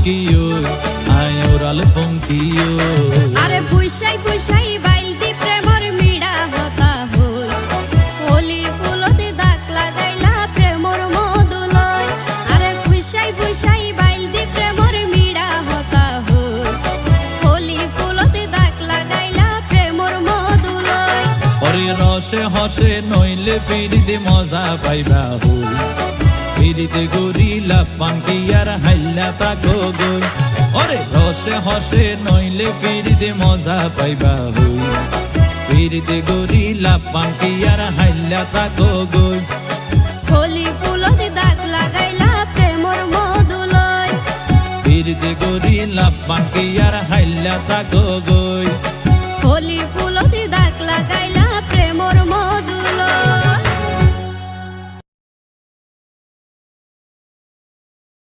কিও আয় ওরাল ফঙ্কিও আরে ফুইসাই ফুইসাই বাইলতি প্রেমর মিড়া হতা হই হোলি ফুলতে দাগ লাগাইলা প্রেমর মধুলয় আরে ফুইসাই ফুইসাই বাইলতি প্রেমর মিড়া হতা হই হোলি ফুলতে দাগ লাগাইলা প্রেমর মধুলয় ওরে রসে হসে নইলে ফিরিতে মজা পাইবা হই ফিরিতে গরিলা পাঙ্কি আর হাইলা তাকো গই ওরে রসে হসে নইলে ফিরিতে মজা পাইবা হই ফিরিতে গরিলা পাঙ্কি আর হাইলা তাকো গই হোলি ফুলতে দাগ লাগাইলা প্রেমর মধুলয় ফিরিতে গরিলা পাঙ্কি আর হাইলা তাকো গই হোলি ফুল